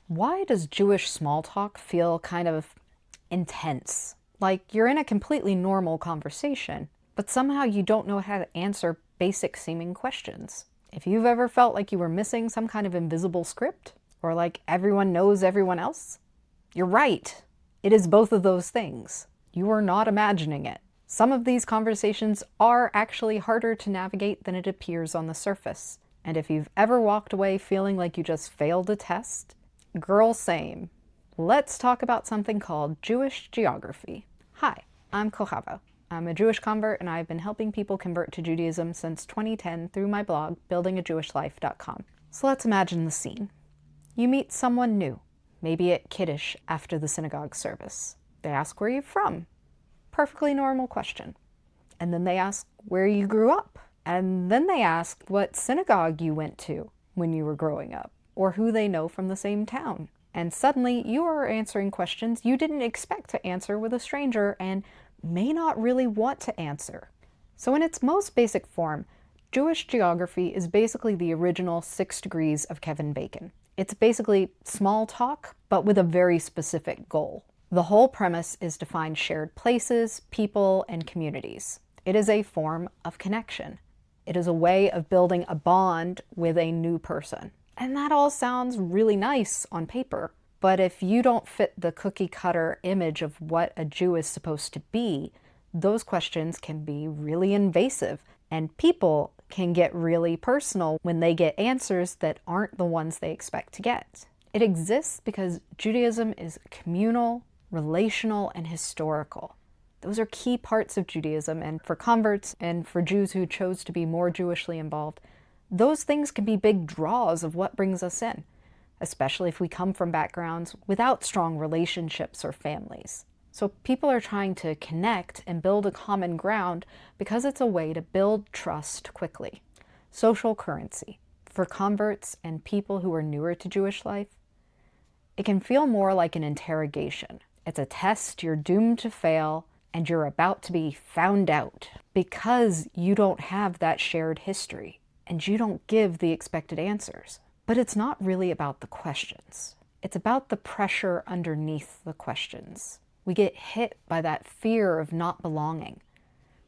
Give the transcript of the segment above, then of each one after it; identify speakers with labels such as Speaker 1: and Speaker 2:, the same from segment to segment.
Speaker 1: Why does Jewish small talk feel kind of intense? Like you're in a completely normal conversation, but somehow you don't know how to answer basic seeming questions. If you've ever felt like you were missing some kind of invisible script, or like everyone knows everyone else, you're right. It is both of those things. You are not imagining it. Some of these conversations are actually harder to navigate than it appears on the surface. And if you've ever walked away feeling like you just failed a test, girl, same. Let's talk about something called Jewish geography. Hi, I'm Kochava. I'm a Jewish convert and I've been helping people convert to Judaism since 2010 through my blog, buildingajewishlife.com. So let's imagine the scene. You meet someone new, maybe at Kiddush after the synagogue service. They ask where you're from. Perfectly normal question. And then they ask where you grew up. And then they ask what synagogue you went to when you were growing up, or who they know from the same town. And suddenly you are answering questions you didn't expect to answer with a stranger and may not really want to answer. So in its most basic form, Jewish geography is basically the original 6 degrees of Kevin Bacon. It's basically small talk, but with a very specific goal. The whole premise is to find shared places, people, and communities. It is a form of connection. It is a way of building a bond with a new person. And that all sounds really nice on paper, but if you don't fit the cookie-cutter image of what a Jew is supposed to be, those questions can be really invasive, and people can get really personal when they get answers that aren't the ones they expect to get. It exists because Judaism is communal, relational, and historical. Those are key parts of Judaism, and for converts and for Jews who chose to be more Jewishly involved, those things can be big draws of what brings us in, especially if we come from backgrounds without strong relationships or families. So people are trying to connect and build a common ground because it's a way to build trust quickly. Social currency. For converts and people who are newer to Jewish life, it can feel more like an interrogation. It's a test you're doomed to fail, and you're about to be found out because you don't have that shared history and you don't give the expected answers. But it's not really about the questions. It's about the pressure underneath the questions. We get hit by that fear of not belonging,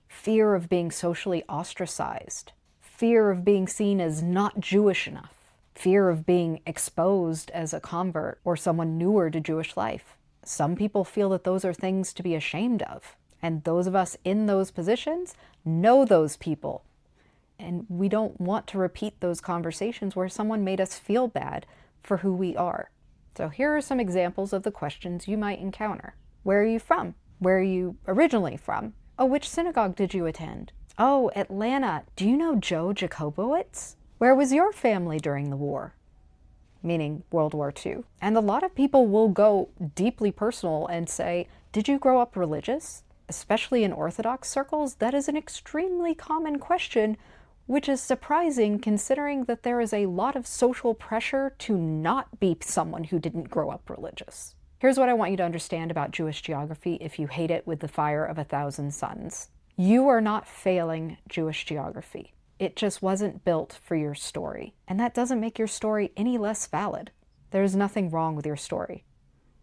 Speaker 1: fear of being socially ostracized, fear of being seen as not Jewish enough, fear of being exposed as a convert or someone newer to Jewish life. Some people feel that those are things to be ashamed of. And those of us in those positions know those people. And we don't want to repeat those conversations where someone made us feel bad for who we are. So here are some examples of the questions you might encounter. Where are you from? Where are you originally from? Oh, which synagogue did you attend? Oh, Atlanta. Do you know Joe Jacobowitz? Where was your family during the war? Meaning World War II. And a lot of people will go deeply personal and say, did you grow up religious? Especially in Orthodox circles, that is an extremely common question, which is surprising considering that there is a lot of social pressure to not be someone who didn't grow up religious. Here's what I want you to understand about Jewish geography if you hate it with the fire of 1,000 suns. You are not failing Jewish geography. It just wasn't built for your story. And that doesn't make your story any less valid. There's nothing wrong with your story.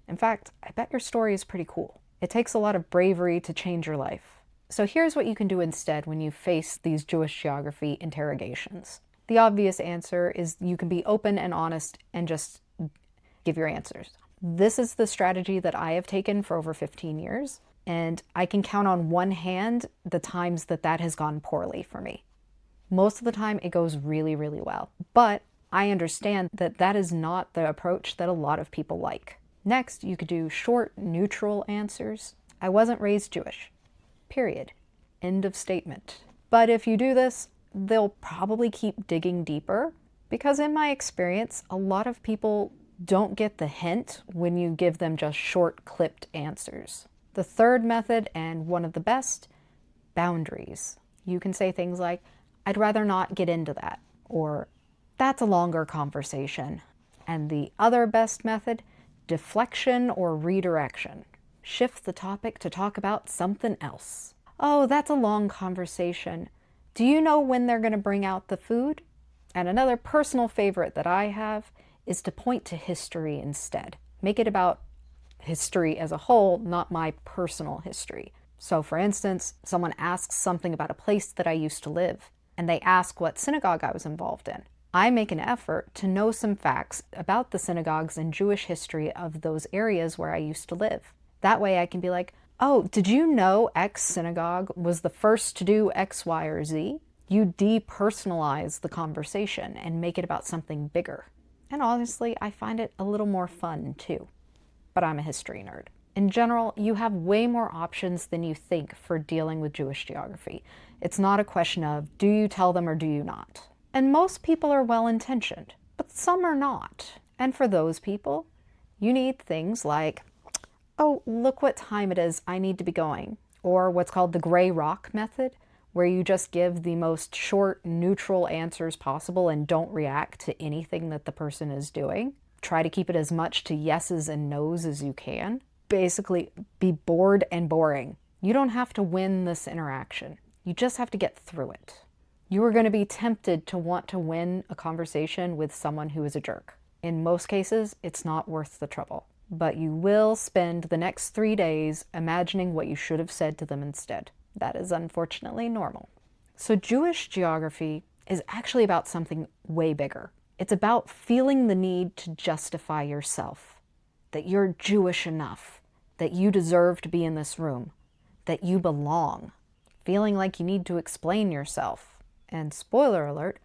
Speaker 1: In fact, I bet your story is pretty cool. It takes a lot of bravery to change your life. So here's what you can do instead when you face these Jewish geography interrogations. The obvious answer is you can be open and honest and just give your answers. This is the strategy that I have taken for over 15 years, and I can count on one hand the times that that has gone poorly for me. Most of the time it goes really, really well. But I understand that that is not the approach that a lot of people like. Next, you could do short, neutral answers. I wasn't raised Jewish. Period. End of statement. But if you do this, they'll probably keep digging deeper because in my experience, a lot of people don't get the hint when you give them just short, clipped answers. The third method, and one of the best, boundaries. You can say things like, I'd rather not get into that, or that's a longer conversation. And the other best method, deflection or redirection. Shift the topic to talk about something else. Oh, that's a long conversation. Do you know when they're going to bring out the food? And another personal favorite that I have is to point to history instead. Make it about history as a whole, not my personal history. So for instance, someone asks something about a place that I used to live, and they ask what synagogue I was involved in. I make an effort to know some facts about the synagogues and Jewish history of those areas where I used to live. That way I can be like, oh, did you know X synagogue was the first to do X, Y, or Z? You depersonalize the conversation and make it about something bigger. And honestly, I find it a little more fun too. But I'm a history nerd. In general, you have way more options than you think for dealing with Jewish geography. It's not a question of, do you tell them or do you not? And most people are well-intentioned, but some are not. And for those people, you need things like, oh, look what time it is, I need to be going. Or what's called the gray rock method, where you just give the most short, neutral answers possible and don't react to anything that the person is doing. Try to keep it as much to yeses and nos as you can. Basically, be bored and boring. You don't have to win this interaction. You just have to get through it. You are going to be tempted to want to win a conversation with someone who is a jerk. In most cases, it's not worth the trouble. But you will spend the next 3 days imagining what you should have said to them instead. That is unfortunately normal. So Jewish geography is actually about something way bigger. It's about feeling the need to justify yourself, that you're Jewish enough, that you deserve to be in this room, that you belong, feeling like you need to explain yourself. And spoiler alert,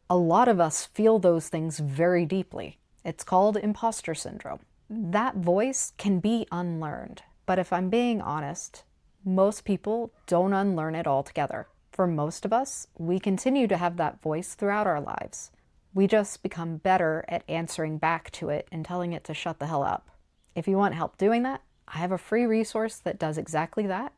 Speaker 1: a lot of us feel those things very deeply. It's called imposter syndrome. That voice can be unlearned, but if I'm being honest, most people don't unlearn it altogether. For most of us, we continue to have that voice throughout our lives. We just become better at answering back to it and telling it to shut the hell up. If you want help doing that, I have a free resource that does exactly that.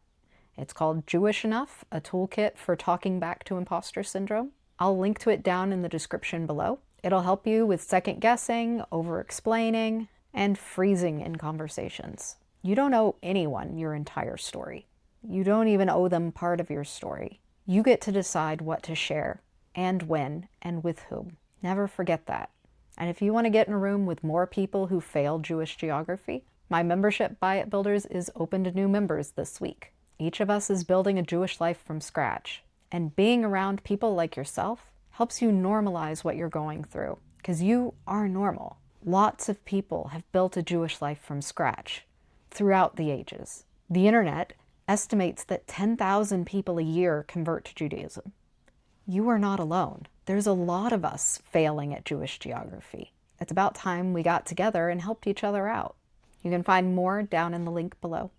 Speaker 1: It's called Jewish Enough, a toolkit for talking back to imposter syndrome. I'll link to it down in the description below. It'll help you with second guessing, over-explaining, and freezing in conversations. You don't owe anyone your entire story. You don't even owe them part of your story. You get to decide what to share, and when, and with whom. Never forget that. And if you want to get in a room with more people who failed Jewish geography, my membership Buy It Builders is open to new members this week. Each of us is building a Jewish life from scratch. And being around people like yourself helps you normalize what you're going through, because you are normal. Lots of people have built a Jewish life from scratch throughout the ages. The internet estimates that 10,000 people a year convert to Judaism. You are not alone. There's a lot of us failing at Jewish geography. It's about time we got together and helped each other out. You can find more down in the link below.